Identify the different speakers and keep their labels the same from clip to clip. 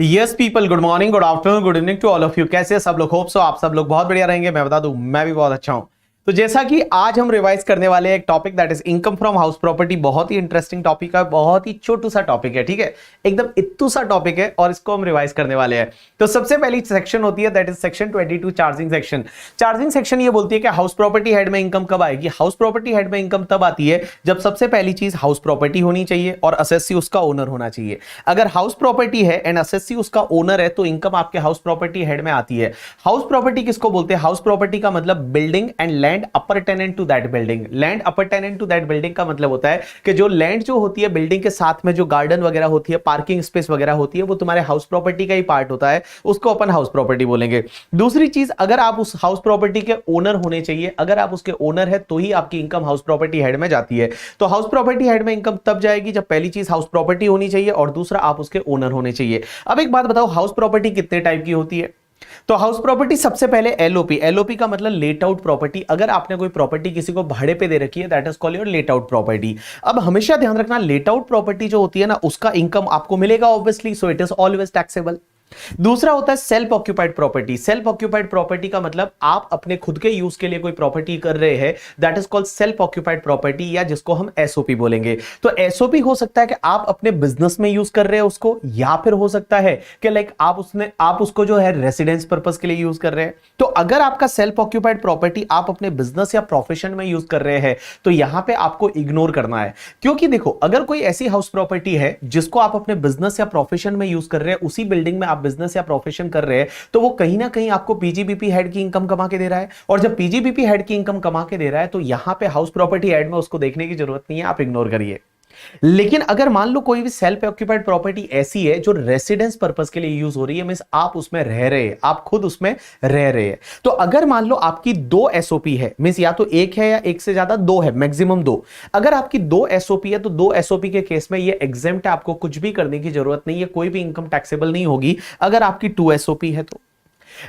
Speaker 1: Yes people, good morning, good afternoon, good evening to all of you. कैसे सब लोग? Hope so आप सब लोग बहुत बढ़िया रहेंगे। मैं बता दूं, मैं भी बहुत अच्छा हूं। तो जैसा कि आज हम रिवाइज करने वाले हैं एक topic that is income from house property. बहुत ही इंटरेस्टिंग टॉपिक है, बहुत ही छोटू सा टॉपिक है, ठीक है, एकदम इत्तू सा टॉपिक है और इसको हम रिवाइज करने वाले हैं। तो सबसे पहली सेक्शन होती है that is section 22, charging section. Charging section ये बोलती है कि हाउस प्रॉपर्टी हेड में इनकम कब आएगी। हाउस प्रॉपर्टी हेड में इनकम तब आती है जब सबसे पहली चीज हाउस प्रॉपर्टी होनी चाहिए और असेसी उसका ओनर होना चाहिए। अगर हाउस प्रॉपर्टी है एंड असेसी उसका ओनर है तो इनकम आपके हाउस प्रॉपर्टी हेड में आती है। हाउस प्रॉपर्टी किसको बोलते हैं? हाउस प्रॉपर्टी का मतलब building and land appurtenant to that building. Land appurtenant to that building का मतलब होता है कि जो लैंड जो होती है बिल्डिंग के साथ में, जो गार्डन वगैरह होती है, पार्किंग स्पेस वगैरह होती है, वो तुम्हारे हाउस प्रॉपर्टी का ही पार्ट होता है, उसको अपन हाउस प्रॉपर्टी बोलेंगे। दूसरी चीज, अगर आप उस हाउस प्रॉपर्टी के ओनर होने चाहिए, अगर आप उसके ओनर है तो ही आपकी इनकम हाउस प्रॉपर्टी हेड में जाती है। तो हाउस प्रॉपर्टी हेड में इनकम तब जाएगी जब पहली चीज हाउस प्रॉपर्टी होनी चाहिए और दूसरा आप उसके ओनर होने चाहिए। अब एक बात बताओ, हाउस प्रॉपर्टी कितने टाइप की होती है? तो हाउस प्रॉपर्टी सबसे पहले एलओपी। एलओपी का मतलब लेट आउट प्रॉपर्टी। अगर आपने कोई प्रॉपर्टी किसी को भाड़े पे दे रखी है, that is called your let out property. अब हमेशा ध्यान रखना, लेट आउट प्रॉपर्टी जो होती है ना, उसका इनकम आपको मिलेगा obviously, so it is always taxable. दूसरा होता है self occupied property. Self occupied property का मतलब आप अपने खुद के यूज के लिए कोई प्रॉपर्टी कर रहे हैं, that is called self occupied property, या जिसको हम एसओपी बोलेंगे। तो एसओपी हो सकता है कि आप अपने बिजनेस में यूज कर रहे हैं उसको, या फिर हो सकता है कि लाइक आप उसको जो है रेसिडेंस पर्पस के लिए यूज कर रहे हैं। तो अगर आपका सेल्फ ऑक्यूपाइड प्रॉपर्टी आप अपने बिजनेस या प्रोफेशन में यूज कर रहे हैं तो यहां पे आपको इग्नोर करना है। क्योंकि देखो, अगर कोई ऐसी हाउस प्रॉपर्टी है जिसको आप अपने बिजनेस या प्रोफेशन में यूज कर रहे हैं, उसी बिल्डिंग में आप बिजनेस या प्रोफेशन कर रहे हैं, तो वो कहीं ना कहीं आपको पीजीबीपी हेड की इनकम कमा के दे रहा है। और जब पीजीबीपी हेड की इनकम कमा के दे रहा है तो यहां पे हाउस प्रॉपर्टी हेड में उसको देखने की जरूरत नहीं है, आप इग्नोर करिए। लेकिन अगर मान लो कोई भी सेल्फ ऑक्यूपाइड प्रॉपर्टी ऐसी है जो रेसिडेंस पर्पस के लिए यूज हो रही है, मींस आप उसमें रह रहे हैं, आप खुद उसमें रह रहे हैं, तो अगर मान लो आपकी दो एसओपी है, मींस या तो एक है या एक से ज्यादा, दो है, मैक्सिमम दो। अगर आपकी दो एसओपी है तो दो एसओपी के केस में ये एग्जेम्प्ट है, आपको कुछ भी करने की जरूरत नहीं है, कोई भी इनकम टैक्सेबल नहीं होगी अगर आपकी टू एसओपी है तो।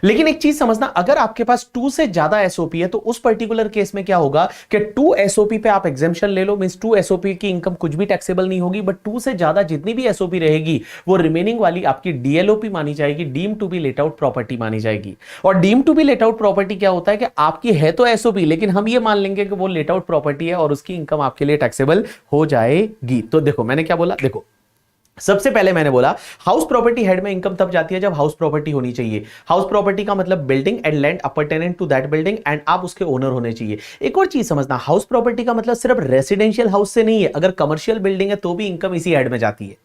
Speaker 1: लेकिन एक चीज समझना, अगर आपके पास टू से ज्यादा एसओपी है तो उस पर्टिकुलर केस में क्या होगा कि टू एसओपी पे आप एग्जेम्पशन ले लो, मींस टू एसओपी की इनकम कुछ भी टैक्सेबल नहीं होगी, बट टू से ज्यादा जितनी भी एसओपी रहेगी वो रिमेनिंग वाली आपकी डीएलओपी मानी जाएगी, deem to be let out property मानी जाएगी। और deem to be let out property क्या होता है कि आपकी है तो एसओपी, लेकिन हम ये मान लेंगे कि वो लेट आउट प्रॉपर्टी है और उसकी इनकम आपके लिए टैक्सेबल हो जाएगी। तो देखो मैंने क्या बोला, देखो सबसे पहले मैंने बोला हाउस प्रॉपर्टी हेड में इनकम तब जाती है जब हाउस प्रॉपर्टी होनी चाहिए। हाउस प्रॉपर्टी का मतलब building and land appurtenant to that building and आप उसके ओनर होने चाहिए। एक और चीज समझना, हाउस प्रॉपर्टी का मतलब सिर्फ रेसिडेंशियल हाउस से नहीं है, अगर कमर्शियल बिल्डिंग है तो भी इनकम इसी हेड में जाती है।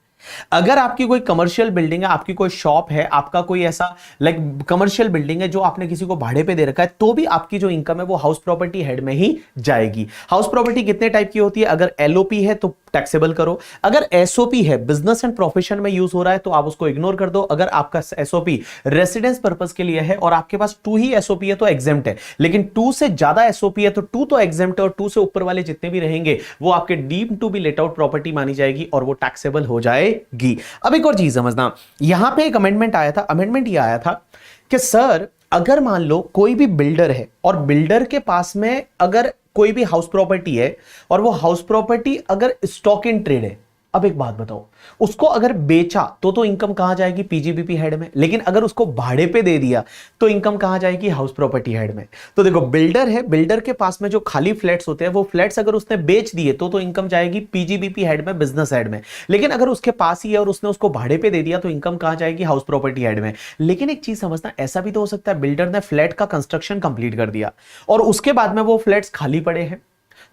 Speaker 1: अगर आपकी कोई कमर्शियल बिल्डिंग है, आपकी कोई शॉप है, आपका कोई ऐसा लाइक कमर्शियल बिल्डिंग है जो आपने किसी को भाड़े पे दे रखा है, तो भी आपकी जो इनकम है वो हाउस प्रॉपर्टी हेड में ही जाएगी। हाउस प्रॉपर्टी कितने टाइप की होती है? अगर एलओपी है तो टैक्सेबल करो, अगर एसओपी है, बिजनेस एंड प्रोफेशन में यूज हो रहा है, तो आप उसको इग्नोर कर दो। अगर आपका एसओपी रेसिडेंस पर्पस के लिए है और आपके पास टू ही एसओपी है तो एग्जेम्प्ट है, लेकिन टू से ज्यादा एसओपी है तो टू तो एग्जेम्प्ट है और टू से ऊपर वाले जितने भी रहेंगे वो आपके deem to be let out property मानी जाएगी और वो टैक्सेबल हो जाएगी। अब एक और चीज समझना, यहां पे एक अमेंडमेंट आया था। अमेंडमेंट ये आया था कि सर अगर मान लो कोई भी बिल्डर है और बिल्डर के पास में अगर कोई भी हाउस प्रॉपर्टी है और वो हाउस प्रॉपर्टी अगर स्टॉक इन ट्रेड है, अब एक बात बताओ, उसको अगर बेचा तो इनकम कहां जाएगी? पीजीबीपी हेड में। लेकिन अगर उसको भाड़े पे दे दिया तो इनकम कहां जाएगी? हाउस प्रॉपर्टी हेड में। तो देखो, बिल्डर है, बिल्डर के पास में जो खाली फ्लैट्स होते हैं वो फ्लैट्स अगर उसने बेच दिए तो इनकम जाएगी पीजीबीपी हेड में, बिजनेस हेड में। लेकिन अगर उसके पास ही है और उसने उसको भाड़े पे दे दिया तो इनकम कहां जाएगी? हाउस प्रॉपर्टी हेड में। लेकिन एक चीज समझना, ऐसा भी तो हो सकता है बिल्डर ने फ्लैट का कंस्ट्रक्शन कंप्लीट कर दिया और उसके बाद में वो फ्लैट्स खाली पड़े हैं,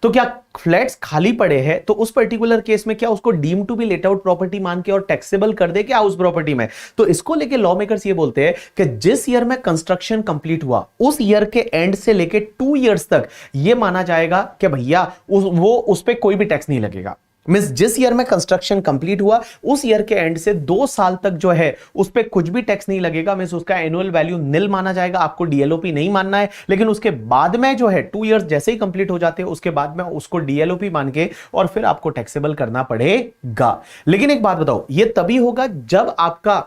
Speaker 1: तो क्या फ्लैट्स खाली पड़े हैं तो उस पर्टिकुलर केस में क्या उसको deem to be let out property मान के और टैक्सेबल कर दे क्या हाउस प्रॉपर्टी में? तो इसको लेके लॉ मेकर्स ये बोलते हैं कि जिस ईयर में कंस्ट्रक्शन कंप्लीट हुआ उस ईयर के एंड से लेके 2 इयर्स तक ये माना जाएगा कि भैया उस पे कोई भी टैक्स नहीं लगेगा। मींस जिस ईयर में कंस्ट्रक्शन कंप्लीट हुआ उस ईयर के एंड से 2 साल तक जो है उस पे कुछ भी टैक्स नहीं लगेगा। मींस उसका एनुअल वैल्यू निल माना जाएगा, आपको डीएलओपी नहीं मानना है। लेकिन उसके बाद में जो है 2 इयर्स जैसे ही कंप्लीट हो जाते हैं उसके बाद में उसको डीएलओपी मान के और फिर आपको टैक्सेबल करना पड़ेगा। लेकिन एक बात बताओ, ये तभी होगा जब आपका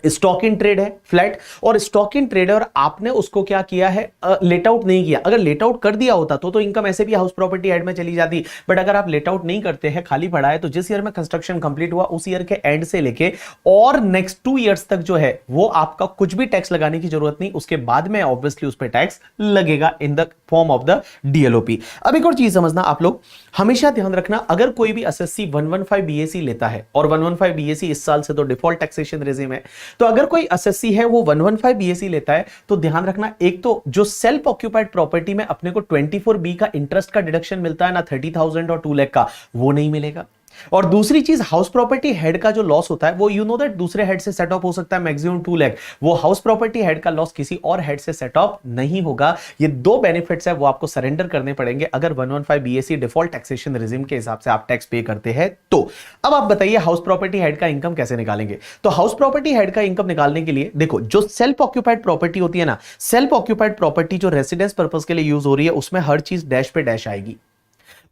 Speaker 1: स्टॉक इन ट्रेड है फ्लैट, और स्टॉक इन ट्रेड है और आपने उसको क्या किया है, लेट आउट नहीं किया। अगर लेट आउट कर दिया होता तो इनकम ऐसे भी हाउस प्रॉपर्टी हेड में चली जाती, बट अगर आप लेट आउट नहीं करते हैं, खाली पड़ा है, तो जिस ईयर में कंस्ट्रक्शन कंप्लीट हुआ उस ईयर के एंड से लेके और नेक्स्ट 2 इयर्स तक जो है वो आपका कुछ भी टैक्स लगाने की जरूरत नहीं, उसके बाद में ऑब्वियसली उस पर टैक्स लगेगा in the form of the DLOP. अब एक और चीज समझना आप लोग, हमेशा ध्यान रखना, अगर कोई भी एसएससी 115 बीएसी लेता है, और 115 बीएसी इस साल से तो डिफॉल्ट टैक्सेशन रेजिम है, तो अगर कोई एसएससी है वो 115 बीएसी लेता है, तो ध्यान रखना, एक तो जो सेल्फ ऑक्यूपाइड प्रॉपर्टी में अपने को 24B का इंटरेस्ट का डिडक्शन मिलता है ना 30,000 और 2 लाख का, वो नहीं मिलेगा। और दूसरी चीज, हाउस प्रॉपर्टी हेड का जो लॉस होता है वो यू नो दैट दूसरे हेड से सेट ऑफ हो सकता है मैक्सिमम 2 लाख, वो हाउस प्रॉपर्टी हेड का लॉस किसी और हेड से सेट ऑफ नहीं होगा। ये 2 बेनिफिट्स है वो आपको सरेंडर करने पड़ेंगे अगर 115 बीएसी डिफॉल्ट टैक्सेशन रेजिम के हिसाब से आप टैक्स पे करते हैं तो। अब आप बताइए हाउस प्रॉपर्टी हेड का इनकम कैसे निकालेंगे। तो हाउस प्रॉपर्टी हेड का इनकम निकालने के लिए देखो, जो सेल्फ ऑक्यूपाइड प्रॉपर्टी होती है ना, सेल्फ ऑक्यूपाइड प्रॉपर्टी जो रेसिडेंस पर्पस के लिए यूज हो रही है, उसमें हर चीज डैश पे डैश आएगी।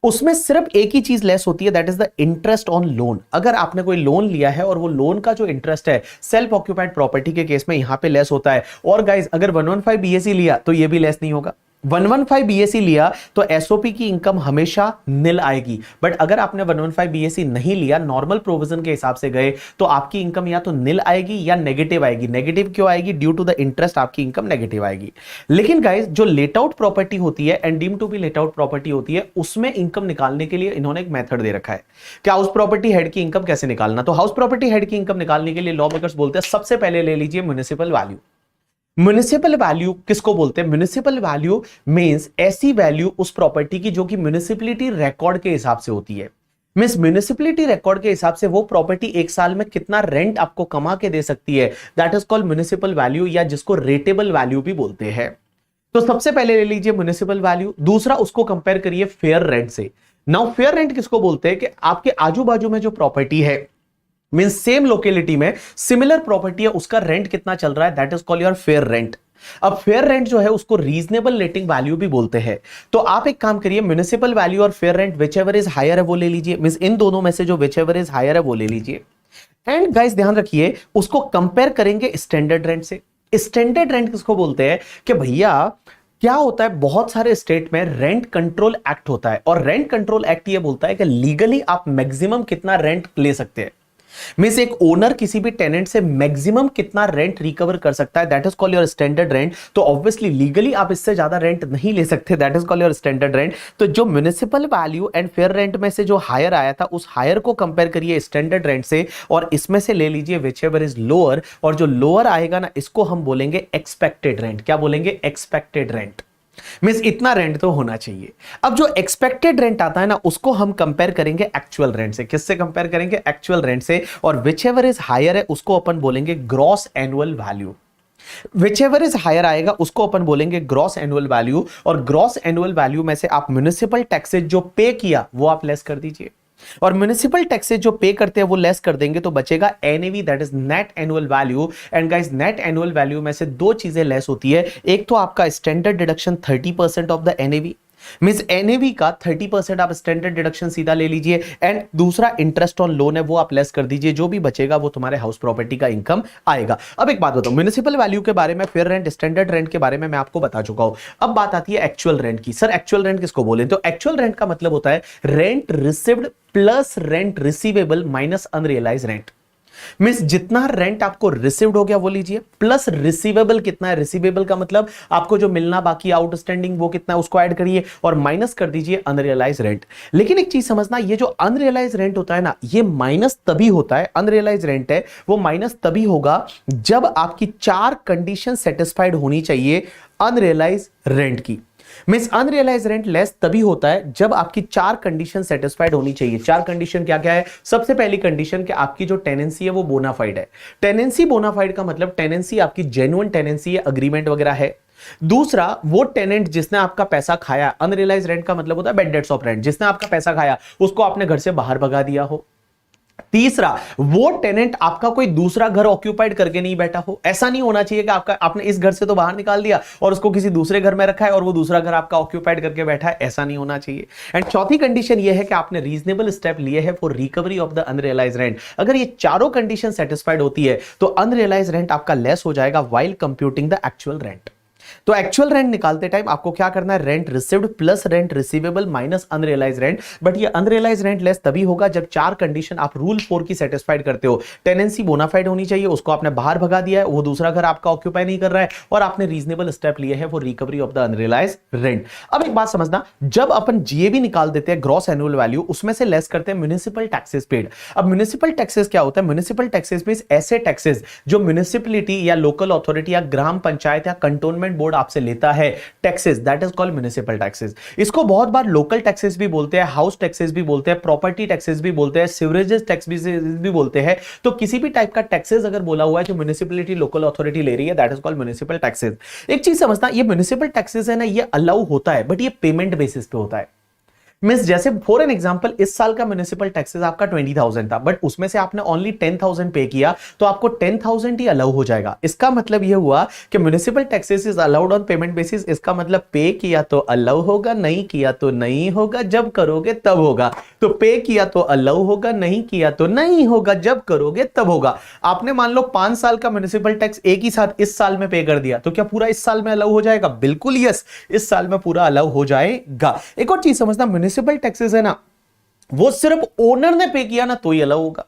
Speaker 1: उसमें सिर्फ एक ही चीज लेस होती है, that is the interest on loan. अगर आपने कोई लोन लिया है और वो लोन का जो इंटरेस्ट है सेल्फ ऑक्यूपाइड प्रॉपर्टी के केस में यहां पे लेस होता है। और गाइस अगर 115 बीएसी लिया तो ये भी लेस नहीं होगा। 115 बीएसी लिया तो एसओपी की इनकम हमेशा निल आएगी, बट अगर आपने 115 बीएसी नहीं लिया, नॉर्मल प्रोविजन के हिसाब से गए, तो आपकी इनकम या तो निल आएगी या नेगेटिव आएगी। नेगेटिव क्यों आएगी? ड्यू टू द इंटरेस्ट आपकी इनकम नेगेटिव आएगी। लेकिन गाइस जो लेट आउट प्रॉपर्टी होती है and deem to be let out property होती है, उसमें इनकम निकालने के लिए इन्होंने एक मेथड दे रखा है कि हाउस प्रॉपर्टी हेड की इनकम कैसे निकालना। तो हाउस प्रॉपर्टी हेड की इनकम निकालने के लिए लॉ मेकर्स बोलते हैं सबसे पहले ले लीजिए म्युनिसिपल वैल्यू। म्युनिसिपल वैल्यू किसको बोलते हैं? म्युनिसिपल वैल्यू मींस ऐसी वैल्यू उस प्रॉपर्टी की जो कि म्युनिसिपलिटी रिकॉर्ड के हिसाब से होती है। मींस म्युनिसिपलिटी रिकॉर्ड के हिसाब से वो प्रॉपर्टी एक साल में कितना रेंट आपको कमा के दे सकती है, that is called municipal value, या जिसको रेटेबल वैल्यू भी बोलते हैं। तो सबसे पहले ले लीजिए म्युनिसिपल वैल्यू। दूसरा, उसको कंपेयर करिए फेयर रेंट से। नाउ फेयर रेंट किसको बोलते हैं? कि आपके आजू बाजू में जो प्रॉपर्टी है, मींस सेम लोकेलिटी में सिमिलर प्रॉपर्टी है, उसका रेंट कितना चल रहा है, that is called your fair rent. अब फेयर रेंट जो है उसको रीजनेबल लेटिंग वैल्यू भी बोलते हैं। तो आप एक काम करिए, म्युनिसिपल वैल्यू और fair rent which ever is higher है वो ले लीजिए। मींस इन दोनों में से जो विच एवर इज हायर है वो ले लीजिए। एंड गाइस ध्यान रखिए, उसको कंपेयर करेंगे स्टैंडर्ड रेंट से। स्टैंडर्ड रेंट किसको बोलते हैं? कि भैया क्या होता है, बहुत सारे स्टेट में रेंट कंट्रोल एक्ट होता है, और रेंट कंट्रोल एक्ट ये बोलता है कि लीगली आप मैक्सिमम कितना रेंट ले सकते हैं। मींस एक ओनर किसी भी टेनेंट से मैक्सिमम कितना रेंट रिकवर कर सकता है, that is called your standard rent. तो ऑब्वियसली लीगली आप इससे ज्यादा रेंट नहीं ले सकते, that is called your standard rent. तो जो municipal value and fair rent में से जो हायर आया था, उस हायर को कंपेयर करिए स्टैंडर्ड रेंट से, और इसमें से ले लीजिए विच एवर इज लोअर, और जो लोअर आएगा ना, इसको हम बोलेंगे एक्सपेक्टेड रेंट। क्या बोलेंगे? Expected rent. मींस इतना रेंट तो होना चाहिए। अब जो एक्सपेक्टेड रेंट आता है ना, उसको हम कंपेयर करेंगे एक्चुअल रेंट से। किससे कंपेयर करेंगे? एक्चुअल रेंट से। और विच एवर इज हायर है उसको अपन बोलेंगे gross annual value. Which ever is higher आएगा उसको अपन बोलेंगे ग्रॉस एनुअल वैल्यू। और ग्रॉस एनुअल वैल्यू में से आप म्युनिसिपल टैक्सेस जो पे किया वो आप लेस कर दीजिए, और म्युनिसिपल टैक्सेस जो पे करते हैं वो लेस कर देंगे, तो बचेगा NAV, that is net annual value. And guys net annual value में से 2 चीजें लेस होती है। एक तो आपका standard deduction 30% of the NAV, means NAV का 30% आप स्टैंडर्ड डिडक्शन सीधा ले लीजिए, एंड दूसरा इंटरेस्ट ऑन लोन है वो आप लेस कर दीजिए। जो भी बचेगा वो तुम्हारे हाउस प्रॉपर्टी का इनकम आएगा। अब एक बात बताओ, म्युनिसिपल वैल्यू के बारे में, फेयर रेंट, स्टैंडर्ड रेंट के बारे में मैं आपको बता चुका हूं। अब बात आती है एक्चुअल रेंट की। सर एक्चुअल रेंट किसको बोले? तो एक्चुअल रेंट का मतलब होता है rent received plus rent receivable minus unrealise rent. Means जितना रेंट आपको रिसीव्ड हो गया वो लीजिए, प्लस रिसीवेबल कितना है, रिसीवेबल का मतलब आपको जो मिलना बाकी आउटस्टैंडिंग वो कितना है उसको ऐड करिए, और माइनस कर दीजिए अनरियलाइज रेंट। लेकिन एक चीज समझना, ये जो अनरियलाइज रेंट होता है ना, ये माइनस तभी होता है, अनरियलाइज रेंट है वो माइनस तभी होगा जब आपकी 4 कंडीशन सेटिस्फाइड होनी चाहिए अनरियलाइज रेंट की। मींस अनरियलाइज रेंट लेस तभी होता है जब आपकी 4 कंडीशन सेटिस्फाइड होनी चाहिए। 4 कंडीशन क्या क्या है? सबसे पहली कंडीशन कि आपकी जो टेनेंसी है वो बोनाफाइड है। टेनेंसी बोनाफाइड का मतलब टेनेंसी आपकी जेन्युइन टेनेंसी है, अग्रीमेंट वगैरह है। दूसरा, वो टेनेंट जिसने आपका पैसा खाया, अनरियलाइज रेंट का मतलब होता है बैड डेट्स ऑफ रेंट, जिसने आपका पैसा खाया उसको आपने घर से बाहर भगा दिया हो। तीसरा, वो टेनेंट आपका कोई दूसरा घर ऑक्यूपाइड करके नहीं बैठा हो। ऐसा नहीं होना चाहिए कि आपने इस घर से तो बाहर निकाल दिया और उसको किसी दूसरे घर में रखा है और वो दूसरा घर आपका ऑक्यूपाइड करके बैठा है, ऐसा नहीं होना चाहिए। एंड चौथी कंडीशन ये है कि आपने रीजनेबल स्टेप लिए हैं for recovery of the unrealised rent. अगर ये चारों कंडीशन सेटिस्फाइड होती है तो अनरियलाइज्ड रेंट आपका लेस हो जाएगा while computing the actual rent. तो एक्चुअल रेंट निकालते टाइम आपको क्या करना है, rent received plus rent receivable minus unrealise rent. But ये अनरियलाइज रेंट लेस तभी होगा जब चार कंडीशन आप रूल 4 की सेटिस्फाइड करते हो। टेनेंसी बोनाफाइड होनी चाहिए, उसको आपने बाहर भगा दिया है, वो दूसरा घर आपका ऑक्यूपाई नहीं कर रहा है, और आपने रीजनेबल स्टेप लिए है for recovery of the unrealise rent. अब एक बात समझना, जब अपन जीएबी निकाल देते हैं ग्रॉस एनुअल वैल्यू, उसमें से लेस करते हैं म्युनिसिपल टैक्सेस पेड। अब म्युनिसिपल टैक्सेस क्या होता है, म्युनिसिपल टैक्सेस मींस ऐसे टैक्सेस जो म्युनिसिपलिटी या लोकल अथॉरिटी या ग्राम पंचायत या कंटोनमेंट बोर्ड आपसे लेता है, taxes, that is called municipal taxes. इसको बहुत बार लोकल टैक्सेस भी बोलते हैं, हाउस टैक्सेस भी बोलते हैं, प्रॉपर्टी टैक्सेस भी बोलते हैं, सिवरेजेस टैक्स भी बोलते हैं। तो किसी भी टाइप का टैक्सेस अगर बोला हुआ है जो म्युनिसिपलिटी लोकल अथॉरिटी ले रही है, that is called municipal taxes. एक चीज समझना, ये म्युनिसिपल टैक्सेस है ना, ये अलाउ होता है बट ये पेमेंट बेसिस पे होता है। मींस जैसे फॉर एन एग्जांपल, इस साल का म्युनिसिपल टैक्सेस आपका 20,000 था, बट उसमें से आपने ओनली 10,000 पे किया, तो आपको 10,000 ही अलाउ हो जाएगा। इसका मतलब यह हुआ कि municipal taxes is allowed on payment basis. इसका मतलब पे किया तो अलाउ होगा, नहीं किया तो नहीं होगा, जब करोगे तब होगा। तो पे किया तो अलाउ होगा, नहीं किया तो नहीं होगा, जब करोगे तब होगा। आपने मान लो 5 साल का म्युनिसिपल टैक्स एक ही साथ इस साल में पे कर दिया, तो क्या पूरा इस साल में अलाउ हो जाएगा? बिल्कुल यस, इस साल में पूरा अलाउ हो जाएगा। एक और चीज समझना, म्युनिसिपल टैक्सेस है ना, वो सिर्फ ओनर ने पे किया ना तो ही अलाउ होगा।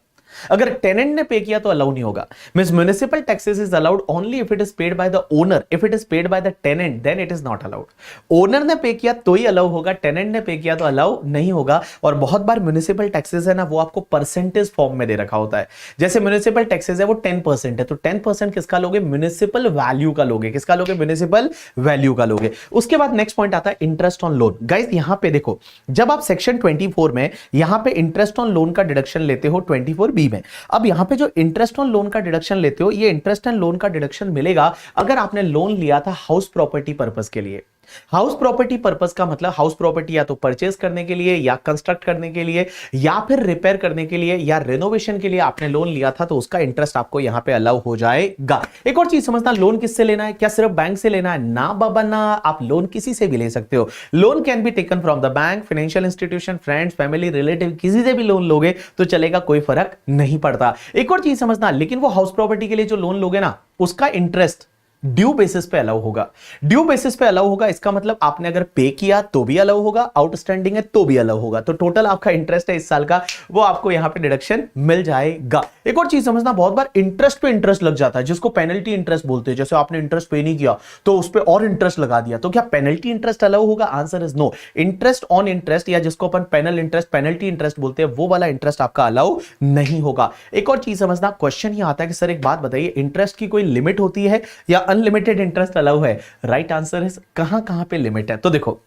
Speaker 1: अगर टेनेंट ने पे किया तो अलाउ नहीं होगा। Means municipal taxes is allowed only if it is paid by the owner. If it is paid by the tenant then it is not allowed. Owner ने पे किया तो ही अलाउ होगा, tenant ने pay किया तो allow नहीं होगा। और बहुत बार म्युनिसिपल टैक्सेस है ना, वो आपको परसेंटेज फॉर्म में दे रखा होता है। जैसे म्युनिसिपल टैक्सेस है वो 10% है, तो 10% किसका लोगे? म्युनिसिपल वैल्यू का लोगे। किसका लोगे? म्युनिसिपल वैल्यू का लोगे। उसके बाद नेक्स्ट पॉइंट आता है इंटरेस्ट ऑन लोन। गाइस यहां पे देखो, जब आप सेक्शन 24 में यहां पे इंटरेस्ट ऑन लोन का डिडक्शन लेते हो 24B में, अब यहां पे जो इंटरेस्ट ऑन लोन का डिडक्शन लेते हो, ये इंटरेस्ट ऑन लोन का डिडक्शन मिलेगा अगर आपने लोन लिया था हाउस प्रॉपर्टी पर्पस के लिए। हाउस प्रॉपर्टी पर्पस का मतलब हाउस प्रॉपर्टी या तो परचेज करने के लिए, या कंस्ट्रक्ट करने के लिए, या फिर रिपेयर करने के लिए, या रेनोवेशन के लिए आपने लोन लिया था, तो उसका इंटरेस्ट आपको यहां पे अलाउ हो जाएगा। एक और चीज समझना, लोन किससे लेना है? क्या सिर्फ बैंक से लेना है? ना बाबा ना, आप लोन किसी से भी ले सकते हो। Loan can be taken from the bank, financial institution, friends, family, relative, किसी से भी लोन लोगे तो चलेगा, कोई फर्क नहीं पड़ता। एक और चीज समझना, लेकिन वो हाउस प्रॉपर्टी के लिए जो लोन लोगे ना, उसका इंटरेस्ट ड्यू बेसिस पे अलाउ होगा। ड्यू बेसिस पे अलाउ होगा, इसका मतलब आपने अगर पे किया तो भी अलाउ होगा, आउटस्टैंडिंग है तो भी अलाउ होगा। तो टोटल आपका इंटरेस्ट है इस साल का, वो आपको यहां पे डिडक्शन मिल जाएगा। एक और चीज समझना, बहुत बार इंटरेस्ट पे इंटरेस्ट लग जाता है, जिसको पेनल्टी इंटरेस्ट बोलते हैं। जैसे आपने इंटरेस्ट पे नहीं किया तो उस पर और इंटरेस्ट लगा दिया, तो क्या पेनल्टी इंटरेस्ट अलाउ होगा? Answer is no. Interest on interest, या जिसको अपन पेनल इंटरेस्ट, पेनल्टी इंटरेस्ट बोलते हैं, वो वाला इंटरेस्ट आपका अलाउ नहीं होगा। एक और चीज समझना, क्वेश्चन ये आता है कि सर एक बात बताइए, इंटरेस्ट की कोई लिमिट होती है या अनलिमिटेड इंटरेस्ट अलाउ है? राइट आंसर है कहां पे लिमिट है। तो देखो,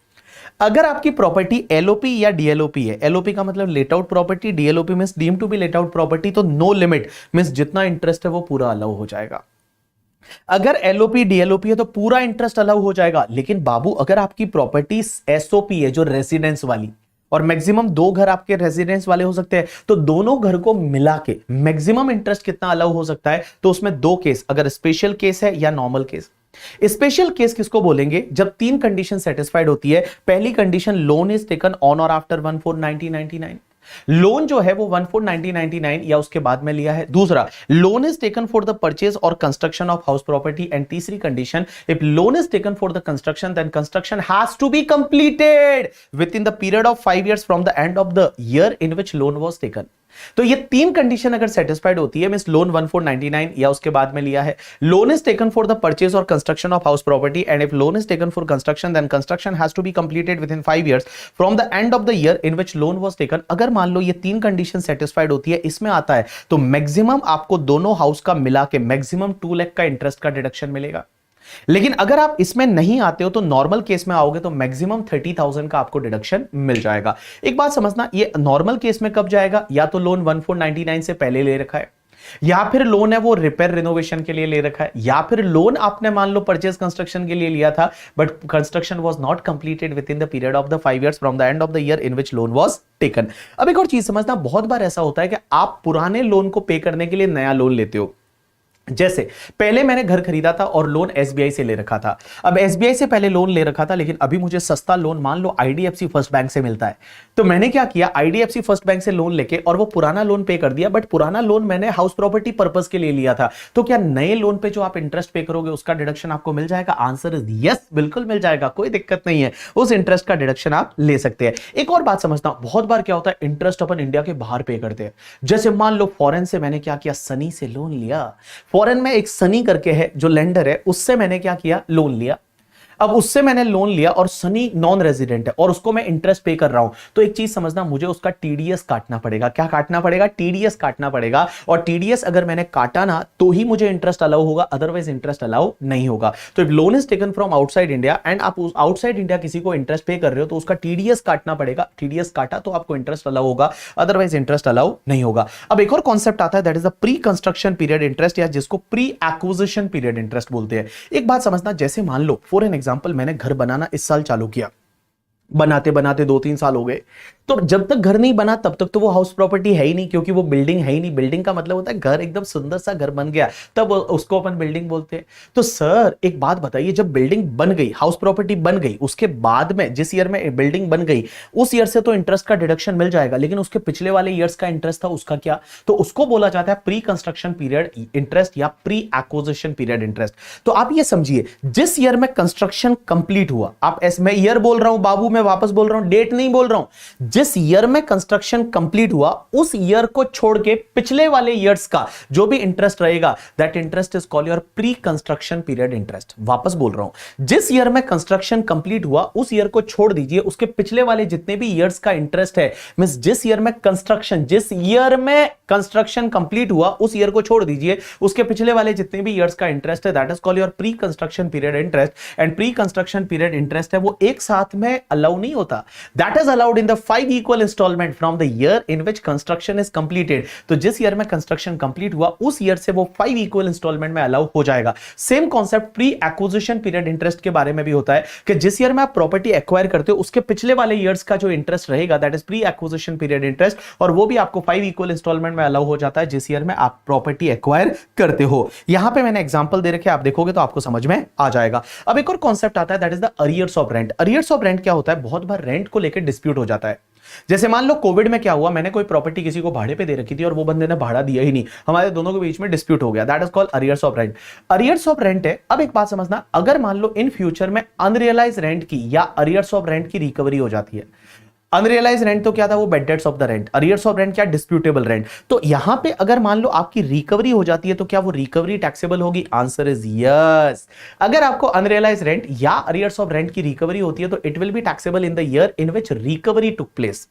Speaker 1: अगर आपकी प्रॉपर्टी एलओपी या डीएलओपी है, एलओपी का मतलब let out property, DLOP means deem to be let out property, तो नो लिमिट मींस जितना इंटरेस्ट है वो पूरा अलाउ हो जाएगा। अगर एलओपी डीएलओपी है तो पूरा इंटरेस्ट अलाउ हो जाएगा। लेकिन बाबू, अगर आपकी प्रॉपर्टी एसओपी है, जो रेजिडेंस वाली, और मैक्सिमम 2 घर आपके रेजिडेंस वाले हो सकते हैं, तो दोनों घर को मिला के मैक्सिमम इंटरेस्ट कितना अलाउ हो सकता है? तो उसमें 2 केस, अगर स्पेशल केस है या नॉर्मल केस। स्पेशल केस किसको बोलेंगे? जब 3 कंडीशन सेटिस्फाइड होती है। पहली condition, loan is taken on और आफ्टर 1/4/1999। लोन जो है वो 1/4/1999 या उसके बाद में लिया है। दूसरा, loan is taken for the purchase और construction of house property. And तीसरी condition, if loan is taken for the construction then construction has to be completed within the period of 5 years from the end of the year in which loan was taken. तो ये 3 condition अगर satisfied होती है, means loan 1/4/99 या उसके बाद में लिया है, loan is taken for the purchase और construction of house property, and if loan is taken for construction then construction has to be completed within 5 years from the end of the year in which loan was taken. अगर मान लो ये 3 condition satisfied होती है, इसमें आता है, तो maximum आपको दोनों हाउस का मिला के मैक्सिमम 2 लाख का इंटरेस्ट का डिडक्शन मिलेगा। लेकिन अगर आप इसमें नहीं आते हो तो नॉर्मल केस में आओगे तो मैक्सिमम 30,000 का आपको डिडक्शन मिल जाएगा। एक बात समझना, ये नॉर्मल केस में कब जाएगा? या तो लोन 1/4/99 से पहले ले रखा है, या फिर लोन है वो रिपेयर रिनोवेशन के लिए ले रखा है, या फिर लोन आपने मान लो परचेज कंस्ट्रक्शन के लिए लिया था but construction was not completed within the period of the 5 years from the end of the year in which loan was taken. अब एक और चीज समझना, बहुत बार ऐसा होता है कि आप पुराने लोन को पे करने के लिए नया लोन लेते हो। जैसे पहले मैंने घर खरीदा था और लोन एसबीआई से ले रखा था, अब एसबीआई से पहले लोन ले रखा था लेकिन अभी मुझे सस्ता लोन मान लो आईडीएफसी फर्स्ट बैंक से मिलता है, तो मैंने क्या किया, आईडीएफसी फर्स्ट बैंक से लोन लेके और वो पुराना लोन पे कर दिया, बट पुराना लोन मैंने हाउस प्रॉपर्टी पर्पस के लिए लिया था। तो क्या नए लोन पे जो आप इंटरेस्ट पे करोगे उसका डिडक्शन आपको मिल जाएगा? आंसर इज यस, बिल्कुल मिल जाएगा, कोई दिक्कत नहीं है, उस इंटरेस्ट का डिडक्शन आप ले सकते हैं। एक और बात समझना, बहुत बार क्या होता है इंटरेस्ट अपन इंडिया के बाहर पे करते हैं। जैसे मान लो फॉरेन से मैंने क्या किया, सनी से लोन लिया, फॉरेन में एक सनी करके है जो लेंडर है, उससे मैंने क्या किया, लोन लिया। अब उससे मैंने लोन लिया और सनी नॉन रेजिडेंट है और उसको मैं इंटरेस्ट पे कर रहा हूं, तो एक चीज समझना, मुझे उसका टीडीएस काटना पड़ेगा। क्या काटना पड़ेगा? टीडीएस काटना पड़ेगा, और टीडीएस अगर मैंने काटा ना तो ही मुझे इंटरेस्ट अलाउ होगा, अदरवाइज इंटरेस्ट अलाउ नहीं होगा। तो if loan is taken from outside India and आप आउटसाइड इंडिया किसी को इंटरेस्ट पे कर रहे हो तो उसका टीडीएस काटना पड़ेगा, टीडीएस काटा तो आपको इंटरेस्ट अलाउ होगा, अदरवाइज इंटरेस्ट अलाउ नहीं होगा। अब एक और कॉन्सेप्ट आता है, that is the pre construction period interest, या जिसको प्री एक्विजिशन पीरियड इंटरेस्ट बोलते हैं। एक बात समझना, जैसे मान लो फॉर एन एग्जांपल मैंने घर बनाना इस साल चालू किया, बनाते बनाते 2-3 साल हो गए, तो जब तक घर नहीं बना तब तक तो वो हाउस प्रॉपर्टी है ही नहीं, क्योंकि वो बिल्डिंग है ही नहीं। बिल्डिंग का मतलब होता है घर एकदम सुंदर सा घर बन गया तब उसको अपन बिल्डिंग बोलते हैं। तो सर एक बात बताइए, जब बिल्डिंग बन गई, हाउस प्रॉपर्टी बन गई, उसके बाद में जिस ईयर में बिल्डिंग बन गई उस ईयर से तो इंटरेस्ट का डिडक्शन मिल जाएगा, लेकिन उसके पिछले वाले ईयर्स का इंटरेस्ट था उसका क्या? तो उसको बोला जाता है प्री कंस्ट्रक्शन पीरियड इंटरेस्ट या प्री एक्विजिशन पीरियड इंटरेस्ट। तो आप ये समझिए, जिस ईयर में कंस्ट्रक्शन कंप्लीट हुआ, आप मैं ईयर बोल रहा हूं बाबू, मैं वापस बोल रहा हूं, डेट नहीं बोल रहा हूं, जिस ईयर में कंस्ट्रक्शन कंप्लीट हुआ उस ईयर को छोड़ के पिछले वाले ईयर्स का जो भी इंटरेस्ट रहेगा, that interest is called your pre construction period interest. वापस बोल रहा हूं, जिस ईयर में कंस्ट्रक्शन कंप्लीट हुआ उस ईयर को छोड़ दीजिए, उसके पिछले वाले जितने भी ईयर्स का इंटरेस्ट है, मींस जिस ईयर में कंस्ट्रक्शन कंप्लीट हुआ उस ईयर को छोड़ दीजिए, उसके पिछले वाले जितने भी ईयर्स का इंटरेस्ट है, that is called your pre construction period interest. And pre construction period interest है वो एक साथ में अलाउ नहीं होता, that is allowed in the 5 equal installment from the year in which construction is completed. तो जिस ईयर में कंस्ट्रक्शन कंप्लीट हुआ उस ईयर से वो 5 इक्वल इंस्टॉलमेंट में अलाउ हो जाएगा। Same concept pre acquisition period interest के बारे में भी होता है कि जिस ईयर में आप प्रॉपर्टी एक्वायर करते हो उसके पिछले वाले ईयर्स का जो इंटरेस्ट रहेगा, that is pre acquisition period interest, और वो भी आपको 5 इक्वल इंस्टॉलमेंट में अलाउ हो जाता है जिस ईयर में आप प्रॉपर्टी एक्वायर करते हो। यहां पे मैंने एग्जांपल दे रखे, आप देखोगे तो आपको समझ में आ जाएगा। अब एक और कॉन्सेप्ट आता है, that is the arrears of rent. Arrears of rent क्या होता है? बहुत बार रेंट को लेकर डिस्प्यूट हो जाता है। जैसे मान लो कोविड में क्या हुआ, मैंने कोई प्रॉपर्टी किसी को भाड़े पे दे रखी थी और वो बंदे ने भाड़ा दिया ही नहीं, हमारे दोनों के बीच में डिस्प्यूट हो गया, that is called arrears of rent. Arrears of rent है। अब एक बात समझना, अगर मान लो इन फ्यूचर में अनरियलाइज रेंट की या अरियर्स ऑफ रेंट की रिकवरी हो जाती है, अनरियलाइज रेंट तो क्या था, वो bad debts of the rent, arrears of rent क्या, डिस्प्यूटेबल रेंट। तो यहां पे अगर मान लो आपकी रिकवरी हो जाती है तो क्या वो रिकवरी टैक्सेबल होगी? Answer is yes. अगर आपको अनरियलाइज रेंट या अरियर्स ऑफ रेंट की रिकवरी होती है तो it will be taxable in the year in which recovery took place.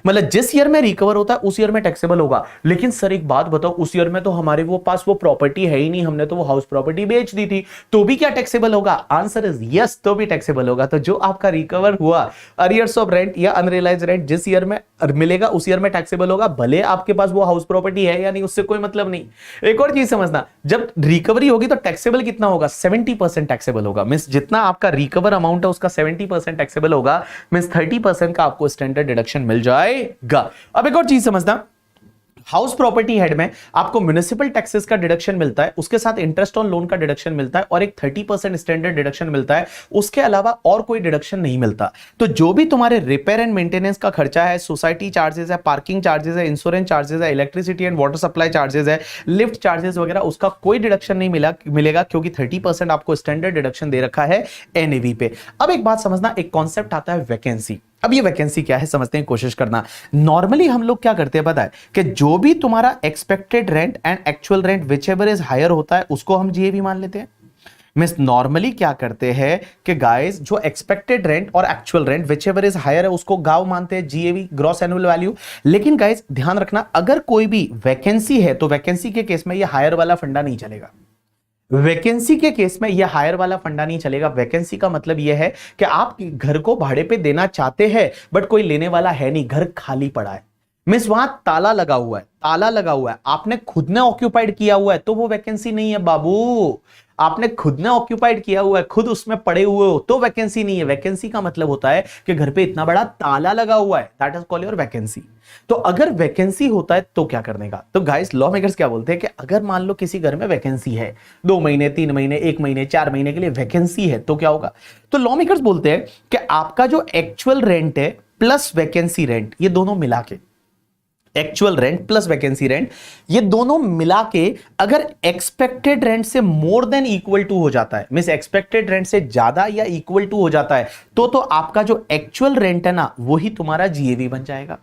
Speaker 1: मतलब जिस ईयर में रिकवर होता है उस ईयर में टैक्सेबल होगा। लेकिन सर एक बात बताओ, उस ईयर में तो हमारे वो पास वो प्रॉपर्टी है ही नहीं, हमने तो वो हाउस प्रॉपर्टी बेच दी थी, तो भी क्या टैक्सेबल होगा? आंसर इज यस, तो भी टैक्सेबल होगा। तो जो आपका रिकवर हुआ अरियर्स ऑफ रेंट या अनरियलाइज रेंट जिस ईयर में मिलेगा उस ईयर में टैक्सेबल होगा, भले आपके पास वो हाउस प्रॉपर्टी है या नहीं, उससे कोई मतलब नहीं। एक और चीज समझना, जब रिकवरी होगी तो टैक्सेबल कितना होगा? 70% टैक्सेबल होगा। मींस जितना आपका रिकवर अमाउंट है उसका 70% टैक्सेबल होगा, मींस 30% का आपको स्टैंडर्ड डिडक्शन मिल जाएगा। अब एक और चीज समझना, हाउस प्रॉपर्टी हेड में आपको म्युनिसिपल टैक्सेस का डिडक्शन मिलता है, उसके साथ इंटरेस्ट ऑन लोन का डिडक्शन मिलता है और एक 30% स्टैंडर्ड डिडक्शन मिलता है, उसके अलावा और कोई डिडक्शन नहीं मिलता। तो जो भी तुम्हारे रिपेयर एंड मेंटेनेंस का खर्चा है, सोसाइटी चार्जेस है, पार्किंग चार्जेस है, इंश्योरेंस चार्जेस है, electricity and water supply charges है, लिफ्ट चार्जेस वगैरह, उसका कोई डिडक्शन नहीं मिलेगा क्योंकि 30% आपको स्टैंडर्ड डिडक्शन दे रखा है एनएवी पे। अब एक बात समझना, एक कॉन्सेप्ट आता है वैकेंसी। अब ये वैकेंसी क्या है समझते हैं, कोशिश करना। नॉर्मली हम लोग क्या करते हैं पता है कि जो भी तुम्हारा expected rent and actual rent which ever is higher होता है उसको हम जीएवी मान लेते हैं। मींस नॉर्मली क्या करते हैं कि गाइस जो एक्सपेक्टेड रेंट और actual rent which ever is higher है उसको गांव मानते हैं, जीएवी ग्रॉस एनुअल वैल्यू। लेकिन गाइस ध्यान रखना, अगर कोई भी वैकेंसी है तो वैकेंसी के केस में ये हायर वाला फंडा नहीं चलेगा। वैकेंसी के केस में यह हायर वाला फंडा नहीं चलेगा। वैकेंसी का मतलब यह है कि आप घर को भाड़े पे देना चाहते हैं बट कोई लेने वाला है नहीं, घर खाली पड़ा है। मिस वहां ताला लगा हुआ है, ताला लगा हुआ है, आपने खुद ने ऑक्यूपाइड किया हुआ है तो वो वैकेंसी नहीं है बाबू। आपने खुद ने ऑक्यूपाइड किया हुआ है, खुद उसमें पड़े हुए हो तो वैकेंसी नहीं है। वैकेंसी का मतलब होता है कि घर पे इतना बड़ा ताला लगा हुआ है, that is called your vacancy. तो अगर वैकेंसी होता है तो क्या करने का, तो गाइस लॉ मेकर्स क्या बोलते हैं कि अगर मान लो किसी घर में वैकेंसी है, 2 महीने 3 महीने 1 महीने 4 महीने के लिए वैकेंसी है तो क्या होगा, तो लॉ मेकर्स बोलते हैं कि आपका जो एक्चुअल रेंट है प्लस वैकेंसी रेंट, ये दोनों मिला के, actual rent plus vacancy rent, ये दोनों मिला के अगर एक्सपेक्टेड रेंट से मोर देन इक्वल टू हो जाता है, मींस एक्सपेक्टेड रेंट से ज्यादा या इक्वल टू हो जाता है, तो आपका जो एक्चुअल रेंट है ना वही तुम्हारा जीएवी बन जाएगा।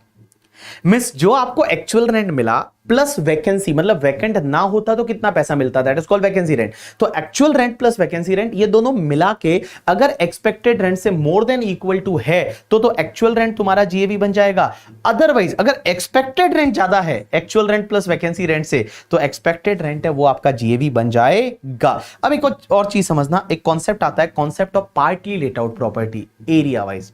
Speaker 1: मिस जो आपको एक्चुअल रेंट मिला प्लस वैकेंसी, मतलब वैकेंट ना होता तो कितना पैसा मिलता, that is called vacancy rent. तो actual rent plus vacancy rent ये दोनों मिला के अगर एक्सपेक्टेड रेंट से मोर देन इक्वल टू है तो एक्चुअल रेंट तुम्हारा जीएवी बन जाएगा। अदरवाइज अगर एक्सपेक्टेड रेंट ज्यादा है actual rent plus vacancy rent से, तो एक्सपेक्टेड रेंट है वो आपका जीएवी बन जाएगा। अब एक और चीज समझना, एक कॉन्सेप्ट आता है, concept of partly late out property area wise.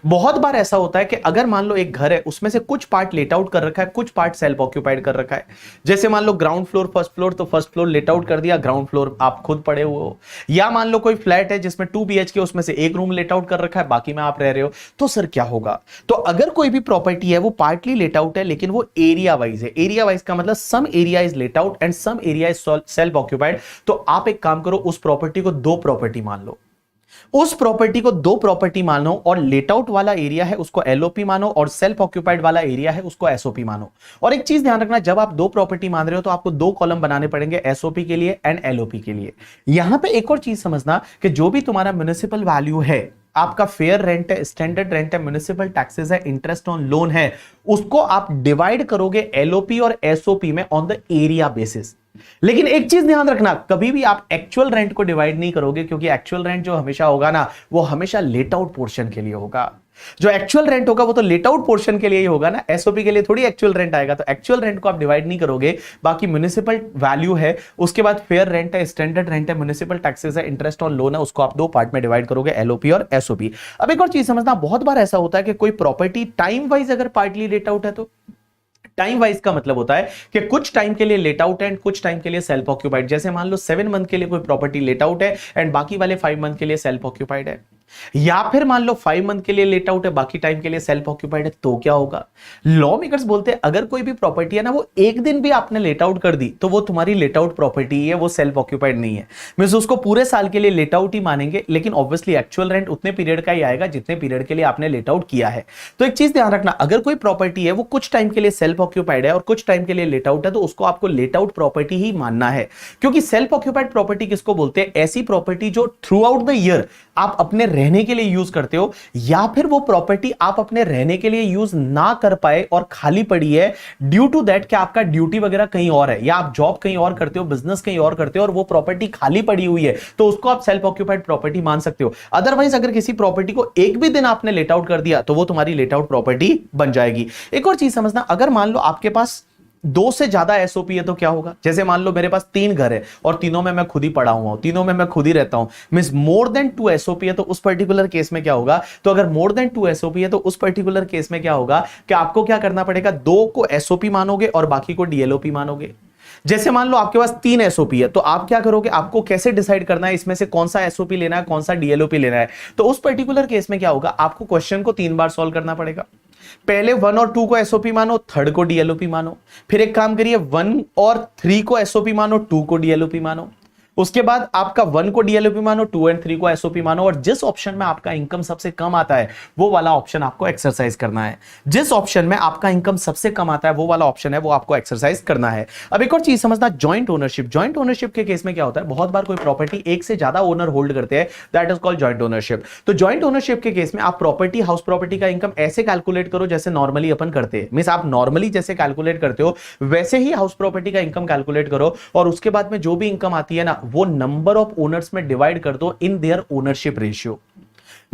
Speaker 1: बहुत बार ऐसा होता है कि अगर मान लो एक घर है उसमें से कुछ पार्ट लेट आउट कर रखा है, कुछ पार्ट सेल्फ ऑक्यूपाइड कर रखा है। जैसे मान लो ग्राउंड फ्लोर फर्स्ट फ्लोर, तो फर्स्ट फ्लोर लेट आउट कर दिया, ग्राउंड फ्लोर आप खुद पड़े हुए हो। या मान लो कोई फ्लैट है जिसमें 2 BHK, उसमें से एक रूम लेट आउट कर रखा है, बाकी में आप रह रहे हो, तो सर क्या होगा। तो अगर कोई भी प्रॉपर्टी है वो पार्टली लेट आउट है लेकिन वो एरिया वाइज है, एरिया वाइज का मतलब some area is let out and some area is self occupied, तो आप एक काम करो, उस प्रॉपर्टी को 2 प्रॉपर्टी मान लो, उस प्रॉपर्टी को 2 प्रॉपर्टी मानो, और लेट आउट वाला एरिया है उसको एलओपी मानो और सेल्फ ऑक्यूपाइड वाला एरिया है उसको एसओपी मानो। और एक चीज ध्यान रखना, जब आप 2 प्रॉपर्टी मान रहे हो तो आपको 2 कॉलम बनाने पड़ेंगे, एसओपी के लिए एंड एलओपी के लिए। यहां पे एक और चीज समझना कि जो भी तुम्हारा म्युनिसिपल वैल्यू है, आपका फेयर रेंट है, स्टैंडर्ड रेंट है, म्युनिसिपल टैक्सेस है, इंटरेस्ट ऑन लोन है, उसको आप डिवाइड करोगे एलओपी और एसओपी में ऑन द एरिया बेसिस। लेकिन एक चीज ध्यान रखना, कभी भी आप एक्चुअल रेंट को डिवाइड नहीं करोगे, क्योंकि एक्चुअल रेंट जो हमेशा होगा ना वो हमेशा लेट आउट पोर्शन के लिए होगा। जो एक्चुअल रेंट होगा वो तो लेट आउट पोर्शन के लिए ही होगा ना, एसओपी के लिए थोड़ी एक्चुअल रेंट आएगा। तो एक्चुअल रेंट को आप डिवाइड नहीं करोगे, बाकी म्युनिसिपल वैल्यू है, उसके बाद फेयर रेंट है, स्टैंडर्ड रेंट है, म्युनिसिपल टैक्सेस है, इंटरेस्ट ऑन लोन है, उसको आप 2 पार्ट में डिवाइड करोगे, एलओपी और एसओपी। अब एक और चीज समझना, बहुत बार ऐसा होता है कि कोई प्रॉपर्टी टाइम वाइज अगर पार्टली लेट आउट है, तो टाइम वाइज का मतलब होता है कि कुछ टाइम के लिए लेट आउट है एंड कुछ टाइम के लिए सेल्फ ऑक्यूपाइड। जैसे मान लो 7 मंथ के लिए कोई प्रॉपर्टी लेट आउट है एंड बाकी वाले 5 मंथ के लिए सेल्फ ऑक्यूपाइड है, या फिर मान लो 5 मंथ के लिए लेट आउट है, बाकी टाइम के लिए सेल्फ ऑक्यूपाइड है, तो क्या होगा। लॉ मेकर्स बोलते हैं अगर कोई भी प्रॉपर्टी है ना वो एक दिन भी आपने लेट आउट कर दी तो वो तुम्हारी लेट आउट प्रॉपर्टी है, वो सेल्फ ऑक्यूपाइड नहीं है। मींस उसको पूरे साल के लिए लेट आउट ही मानेंगे, लेकिन ऑब्वियसली एक्चुअल रेंट उतने पीरियड का ही आएगा जितने पीरियड के लिए आपने लेट आउट किया है। तो एक चीज ध्यान रखना, अगर कोई प्रॉपर्टी है वो कुछ टाइम के लिए सेल्फ ऑक्यूपाइड है और कुछ टाइम के लिए लेट आउट है, तो उसको आपको लेट आउट प्रॉपर्टी ही मानना है। क्योंकि सेल्फ ऑक्यूपाइड प्रॉपर्टी किसको बोलते हैं, ऐसी प्रॉपर्टी जो थ्रू आउट द ईयर आप अपने रहने के लिए यूज करते हो, या फिर वो प्रॉपर्टी आप अपने रहने के लिए यूज ना कर पाए और खाली पड़ी है ड्यू टू दैट कि आपका ड्यूटी वगैरह कहीं और है, या आप जॉब कहीं और करते हो, बिजनेस कहीं और करते हो, और वो प्रॉपर्टी खाली पड़ी हुई है, तो उसको आप सेल्फ ऑक्यूपाइड प्रॉपर्टी मान सकते हो। अदरवाइज अगर किसी प्रॉपर्टी को एक भी दिन आपने लेट आउट कर दिया तो वो तुम्हारी लेट आउट प्रॉपर्टी बन जाएगी। एक और चीज समझना, अगर मान लो आपके पास 2 से ज्यादा एसओपी है तो क्या होगा। जैसे मान लो मेरे पास 3 घर है और तीनों में मैं खुद ही पड़ा हुआ हूं, तीनों में मैं खुद ही रहता हूं, मींस मोर देन 2 एसओपी है, तो उस पर्टिकुलर केस में क्या होगा, तो अगर मोर देन 2 एसओपी है तो उस पर्टिकुलर केस में क्या होगा कि आपको क्या करना पड़ेगा, 2 को एसओपी मानोगे और बाकी को डीएलओपी मानोगे। जैसे मान लो आपके पास 3 एसओपी है, तो आप क्या करोगे, आपको कैसे डिसाइड करना है इसमें से कौन सा एसओपी लेना है, कौन सा डीएलओपी लेना है। तो उस पर्टिकुलर केस में क्या होगा, आपको क्वेश्चन को 3 बार सॉल्व करना पड़ेगा। पहले 1 और 2 को एसओपी मानो, 3rd को डीएलओपी मानो, फिर एक काम करिए 1 और 3 को एसओपी मानो, 2 को डीएलओपी मानो, उसके बाद आपका 1 को डीएलओपी मानो, 2 एंड 3 को एसओपी मानो, और जिस ऑप्शन में आपका इनकम सबसे कम आता है वो वाला ऑप्शन आपको एक्सरसाइज करना है। जिस ऑप्शन में आपका इनकम सबसे कम आता है वो वाला ऑप्शन है वो आपको एक्सरसाइज करना है। अब एक और चीज समझना, जॉइंट ओनरशिप। जॉइंट ओनरशिप के केस में क्या होता है, बहुत बार कोई प्रॉपर्टी एक से ज्यादा ओनर होल्ड करते हैं, that is called joint ownership. तो जॉइंट ओनरशिप के केस में आप प्रॉपर्टी, हाउस प्रॉपर्टी का इनकम ऐसे कैलकुलेट करो जैसे नॉर्मली अपन करते हैं, मींस आप नॉर्मली जैसे कैलकुलेट करते हो वैसे ही हाउस प्रॉपर्टी का इनकम कैलकुलेट करो, और उसके बाद में जो भी इनकम आती है ना वो नंबर ऑफ ओनर्स में डिवाइड कर दो in their ownership ratio.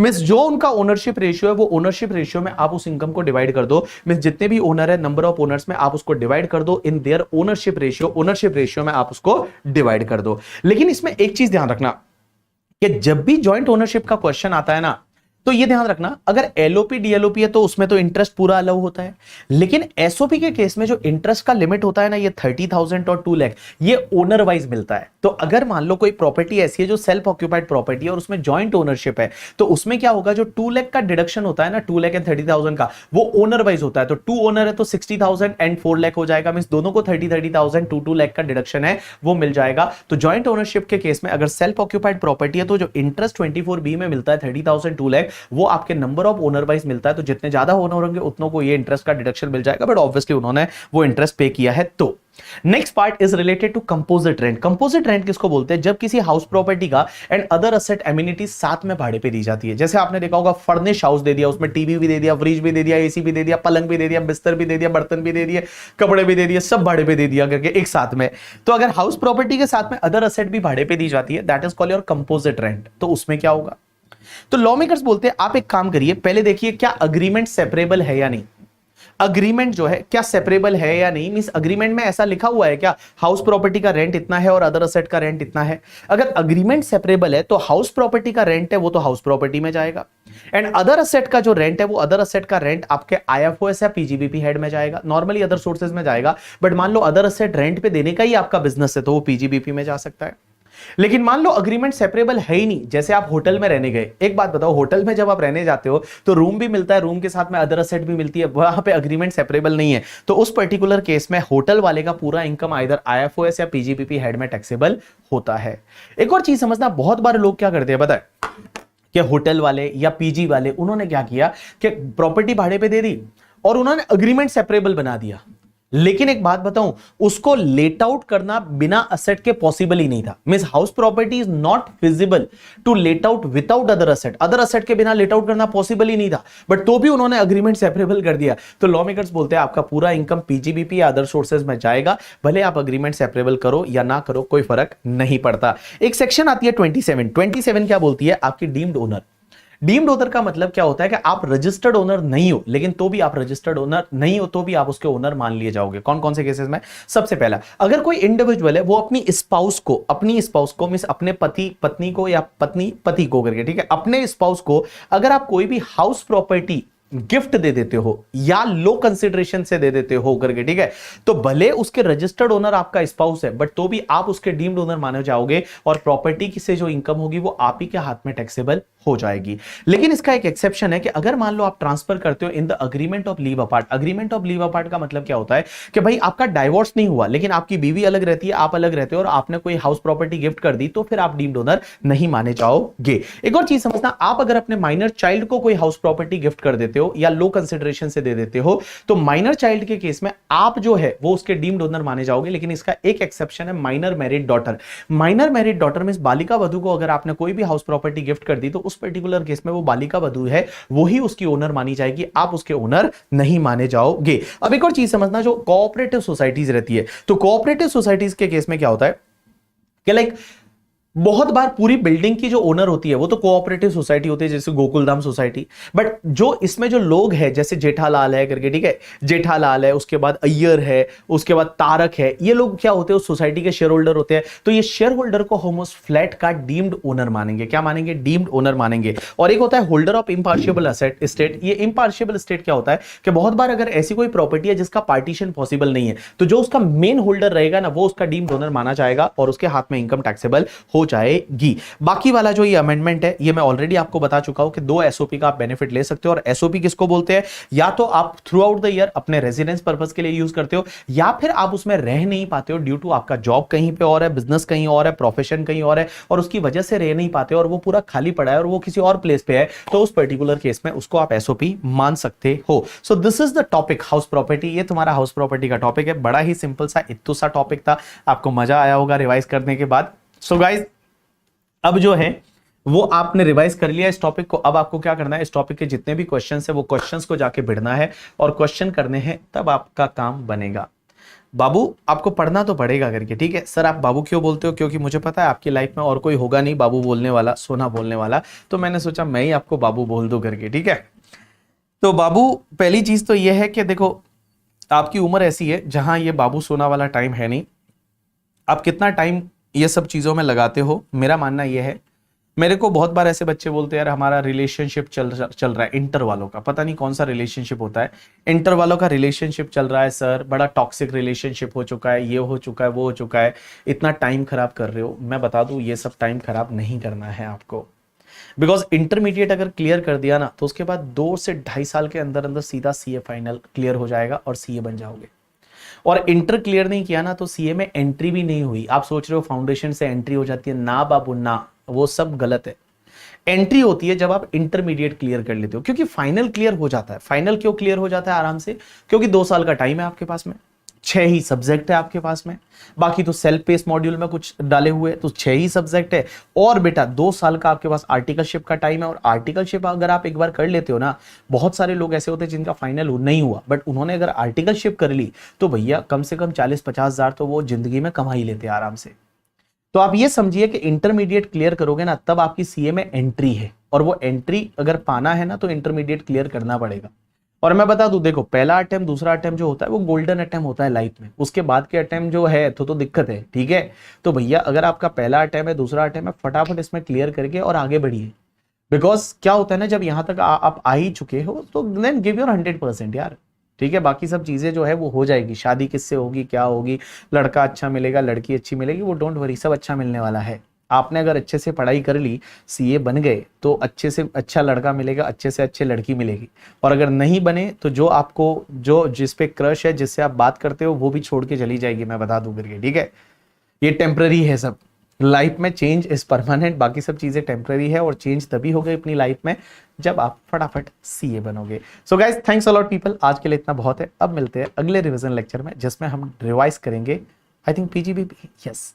Speaker 1: Means जो उनका ओनरशिप रेशियो है वो ओनरशिप रेशियो में आप उस इनकम को डिवाइड कर दो। मींस जितने भी ओनर है नंबर ऑफ ओनर्स में आप उसको डिवाइड कर दो in their ownership ratio, ownership ratio में आप उसको डिवाइड कर दो। लेकिन इसमें एक चीज ध्यान रखना कि जब भी जॉइंट ओनरशिप का क्वेश्चन आता है ना, तो ये ध्यान रखना, अगर एलओपी डीएलओपी है तो उसमें तो इंटरेस्ट पूरा अलाउ होता है, लेकिन एसओपी के केस में जो इंटरेस्ट का लिमिट होता है ना, ये 30,000 और 2 लाख, ये ओनर वाइज मिलता है। तो अगर मान लो कोई प्रॉपर्टी ऐसी है जो सेल्फ ऑक्यूपाइड प्रॉपर्टी है और उसमें जॉइंट ओनरशिप है, तो उसमें क्या होगा, जो 2 लाख का डिडक्शन होता है ना, 2 लाख एंड 30,000 का, वो ओनर वाइज होता है। तो 2 ओनर है तो 60,000 एंड 4 लाख हो जाएगा, मींस दोनों को 30,000 2 लाख का डिडक्शन है वो मिल जाएगा। तो जॉइंट ओनरशिप के केस में अगर सेल्फ ऑक्यूपाइड प्रॉपर्टी है तो जो इंटरेस्ट 24B में मिलता है 30,000 2 लाख, वो आपके नंबर ऑफ ओनर वाइज मिलता है। तो जितने ज्यादा ओनर होंगे उतनों को ये इंटरेस्ट का डिडक्शन मिल जाएगा, बट ऑब्वियसली उन्होंने वो इंटरेस्ट पे किया है। तो next part is related to composite rent. Composite rent किसको बोलते हैं, जब किसी हाउस प्रॉपर्टी का एंड अदर असेट एमिनिटीज साथ में भाड़े पे दी जाती है। जैसे आपने देखा होगा फर्निश हाउस दे दिया, उसमें टीवी भी दे दिया, फ्रिज भी दे दिया, एसी भी दे दिया, पलंग भी दे दिया, बिस्तर भी दे दिया, बर्तन भी दे दिए, कपड़े भी दे दिए, सब भाड़े पे दे दिया करके एक साथ में। तो अगर हाउस प्रॉपर्टी के साथ में अदर असेट भी भाड़े पे दी जाती है, that is called your composite rent. तो उसमें क्या होगा, तो लॉ मेकर्स बोलते हैं आप एक काम करिए, पहले देखिए क्या अग्रीमेंट सेपरेबल है या नहीं। अग्रीमेंट जो है क्या सेपरेबल है या नहीं, मींस अग्रीमेंट में ऐसा लिखा हुआ है क्या हाउस प्रॉपर्टी का रेंट इतना है और अदर असेट का रेंट इतना है। अगर अग्रीमेंट सेपरेबल है तो हाउस प्रॉपर्टी का रेंट है वो तो हाउस प्रॉपर्टी में जाएगा, एंड अदर असेट का जो रेंट है वो अदर असेट का रेंट आपके आईएफओएस या पीजीबीपी हेड में जाएगा, नॉर्मली अदर सोर्सेज में जाएगा, बट मान लो अदर असेट रेंट पे देने का ही आपका बिजनेस है तो वो पीजीबीपी में जा सकता है। लेकिन मान लो अग्रीमेंट सेपरेबल है ही नहीं, जैसे आप होटल में रहने गए, एक बात बताओ, होटल में जब आप रहने जाते हो तो रूम भी मिलता है, रूम के साथ में अदर असेट भी मिलती है, वहां पे अग्रीमेंट सेपरेबल नहीं है, तो उस पर्टिकुलर केस में होटल वाले का पूरा इनकम आइदर आईएफओएस या पीजीबीपी हेड में टैक्सेबल होता है। एक और चीज समझना, बहुत बार लोग क्या करते हैं पता है, कि होटल वाले या पीजी वाले उन्होंने क्या किया कि प्रॉपर्टी भाड़े पे दे दी और उन्होंने अग्रीमेंट सेपरेबल बना दिया, लेकिन एक बात बताऊं, उसको लेट आउट करना बिना असेट के पॉसिबल ही नहीं था। Means house property is not feasible to let out without other asset, other asset के बिना लेट आउट करना पॉसिबल ही नहीं था, बट तो भी उन्होंने अग्रीमेंट सेपरेबल कर दिया। तो लॉ मेकर्स बोलते हैं आपका पूरा इनकम पीजीबीपी या अदर सोर्सेज में जाएगा, भले आप अग्रीमेंट सेपरेबल करो या ना करो, कोई फर्क नहीं पड़ता। एक सेक्शन आती है 27 क्या बोलती है, आपकी डीम्ड ओनर। डीम्ड ओनर का मतलब क्या होता है कि आप रजिस्टर्ड ओनर नहीं हो, लेकिन तो भी आप रजिस्टर्ड ओनर नहीं हो तो भी आप उसके ओनर मान लिए जाओगे। कौन कौन से केसेस में, सबसे पहला, अगर कोई इंडिविजुअल है वो अपनी स्पाउस को मींस अपने पति पत्नी को या पत्नी पति को करके, ठीक है, अपने स्पाउस को अगर आप कोई भी हाउस प्रॉपर्टी गिफ्ट दे देते हो या लो कंसिडरेशन से दे देते हो करके, ठीक है, तो भले उसके रजिस्टर्ड ओनर आपका स्पाउस है, बट तो भी आप उसके डीम्ड ओनर माने जाओगे और प्रॉपर्टी से जो इनकम होगी वो आप ही के हाथ में टैक्सेबल हो जाएगी। लेकिन इसका एक एक्सेप्शन है कि अगर मान लो आप ट्रांसफर करते हो in the agreement of leave apart. Agreement of leave apart का मतलब क्या होता है कि भाई आपका डाइवोर्स नहीं हुआ, लेकिन आपकी बीवी अलग रहती है, आप अलग रहते हो और आपने कोई हाउस प्रॉपर्टी गिफ्ट कर दी, तो फिर आप डीम्ड ओनर नहीं माने जाओगे। एक और चीज समझना, आप अगर अपने माइनर चाइल्ड को कोई हाउस प्रॉपर्टी गिफ्ट कर देते हो या लो कंसिडरेशन से दे देते हो, तो माइनर चाइल्ड के केस में आप जो है वो उसके डीम्ड ओनर माने जाओगे। लेकिन इसका एक एक्सेप्शन है, minor married daughter. Minor married daughter में बालिका वधू को अगर आपने कोई भी हाउस प्रॉपर्टी गिफ्ट कर दी तो उस पर्टिकुलर केस में वो बालिका वधू है वो ही उसकी ओनर मानी जाएगी, आप उसके ओनर नहीं माने जाओगे। अब एक और चीज समझना, जो कोऑपरेटिव सोसाइटीज रहती है, तो कोऑपरेटिव सोसाइटीज के केस में क्या होता है कि लाइक बहुत बार पूरी बिल्डिंग की जो ओनर होती है वो तो कोऑपरेटिव सोसाइटी होती है, जैसे गोकुलधाम सोसाइटी, बट जो इसमें जो लोग हैं जैसे जेठालाल है करके, ठीक है, जेठालाल है, उसके बाद अय्यर है, उसके बाद तारक है, ये लोग क्या होते हैं उस सोसाइटी के शेयर होल्डर होते हैं। तो ये शेयर होल्डर को हम उस फ्लैट का डीम्ड ओनर मानेंगे। क्या मानेंगे, डीम्ड ओनर मानेंगे। और एक होता है होल्डर ऑफ इम्पार्शियबल एसेट स्टेट। ये इम्पार्शियबल स्टेट क्या होता है कि बहुत बार अगर ऐसी कोई प्रॉपर्टी है जिसका पार्टीशन पॉसिबल नहीं है, तो जो उसका मेन होल्डर रहेगा ना वो उसका डीम्ड ओनर माना जाएगा और उसके हाथ में इनकम टैक्सेबल हो जाएगी। बाकी वाला जो ये अमेंडमेंट है ये मैं ऑलरेडी आपको बता चुका हूं कि 2 एसओपी का आप बेनिफिट ले सकते हो। और एसओपी किसको बोलते हैं, या तो आप थ्रू आउट द ईयर अपने रेजिडेंस पर्पस के लिए यूज करते हो, या फिर आप उसमें रह नहीं पाते हो ड्यू टू आपका जॉब कहीं पे और है, बिजनेस कहीं और है, प्रोफेशन कहीं और है, और उसकी वजह से रह नहीं पाते और वो पूरा खाली पड़ा है और वो किसी और प्लेस पे है, तो उस पर्टिकुलर केस में उसको आप एसओपी मान सकते हो। So this is the topic house property. ये तुम्हारा हाउस प्रॉपर्टी का टॉपिक है, बड़ा ही सिंपल सा इत्तू सा टॉपिक था, आपको मजा आया होगा रिवाइज करने के बाद। सो गाइस, अब जो है वो आपने रिवाइज कर लिया इस टॉपिक को। अब आपको क्या करना है, इस टॉपिक के जितने भी क्वेश्चंस है वो क्वेश्चंस को जाके भिड़ना है और क्वेश्चन करने हैं, तब आपका काम बनेगा। बाबू आपको पढ़ना तो पड़ेगा करके, ठीक है। सर आप बाबू क्यों बोलते हो, क्योंकि मुझे पता है आपकी लाइफ में और कोई होगा नहीं बाबू बोलने वाला, सोना बोलने वाला, तो मैंने सोचा मैं ही आपको बाबू बोल दूं करके, ठीक है। तो बाबू, पहली चीज तो यह है कि देखो आपकी उम्र ऐसी है जहां ये बाबू सोना वाला टाइम है नहीं। आप कितना टाइम ये सब चीजों में लगाते हो, मेरा मानना यह है मेरे को बहुत बार ऐसे बच्चे बोलते हैं यार हमारा रिलेशनशिप चल रहा है, इंटर वालों का पता नहीं कौन सा रिलेशनशिप होता है, इंटर वालों का रिलेशनशिप चल रहा है सर, बड़ा टॉक्सिक रिलेशनशिप हो चुका है, ये हो चुका है, वो हो चुका है, इतना टाइम खराब कर रहे हो। मैं बता दूं ये सब टाइम खराब नहीं करना है आपको, बिकॉज इंटरमीडिएट अगर क्लियर कर दिया ना तो उसके बाद 2 से 2.5 साल के अंदर अंदर सीधा सीए फाइनल क्लियर हो जाएगा और सीए बन जाओगे। और इंटर क्लियर नहीं किया ना तो सीए में एंट्री भी नहीं हुई। आप सोच रहे हो फाउंडेशन से एंट्री हो जाती है, ना बाबू ना, वो सब गलत है। एंट्री होती है जब आप इंटरमीडिएट क्लियर कर लेते हो, क्योंकि फाइनल क्लियर हो जाता है। फाइनल क्यों क्लियर हो जाता है आराम से? क्योंकि 2 साल का टाइम है आपके पास में, 6 ही सब्जेक्ट है आपके पास में, बाकी तो सेल्फ पेस मॉड्यूल में कुछ डाले हुए तो 6 ही सब्जेक्ट है। और बेटा 2 साल का आपके पास आर्टिकलशिप का टाइम है, और आर्टिकलशिप अगर आप एक बार कर लेते हो ना, बहुत सारे लोग ऐसे होते हैं जिनका फाइनल नहीं हुआ बट उन्होंने अगर आर्टिकलशिप कर ली तो भैया कम से कम 40-50 हजार तो वो जिंदगी में कमा ही लेते हैं आराम से। तो आप ये समझिए कि इंटरमीडिएट क्लियर करोगे ना तब आपकी सीए में एंट्री है, और वो एंट्री अगर पाना है ना तो इंटरमीडिएट क्लियर करना पड़ेगा। और मैं बता दूं, देखो पहला अटेम्प्ट दूसरा अटेम्प्ट जो होता है वो गोल्डन अटेम्प्ट होता है लाइफ में, उसके बाद के अटेम्प्ट जो है तो दिक्कत है, ठीक है। तो भैया अगर आपका पहला अटेम्प्ट है दूसरा अटेम्प्ट है, फटाफट इसमें क्लियर करके और आगे बढ़िए। बिकॉज क्या होता है ना, जब यहां तक आप आ ही चुके हो तो देन गिव योर 100% यार, ठीक है। बाकी सब चीजें जो है वो हो जाएगी, शादी किससे होगी, क्या होगी, लड़का अच्छा मिलेगा, लड़की अच्छी मिलेगी, वो डोंट वरी, सब अच्छा मिलने वाला है। आपने अगर अच्छे से पढ़ाई कर ली, सीए बन गए, तो अच्छे से अच्छा लड़का मिलेगा, अच्छे से अच्छी लड़की मिलेगी। और अगर नहीं बने तो जो आपको जो जिस पे क्रश है, जिससे आप बात करते हो, वो भी छोड़ के चली जाएगी, मैं बता दूं करके, ठीक है। ये टेम्पररी है सब, लाइफ में चेंज इज परमानेंट, बाकी सब चीजें टेम्पररी है। और चेंज तभी होगी अपनी लाइफ में जब आप फटाफट सीए बनोगे। So guys, thanks a lot people, आज के लिए इतना बहुत है। अब मिलते हैं अगले रिवीजन लेक्चर में जिसमें हम रिवाइज करेंगे आई थिंक पीजीबीपी, यस।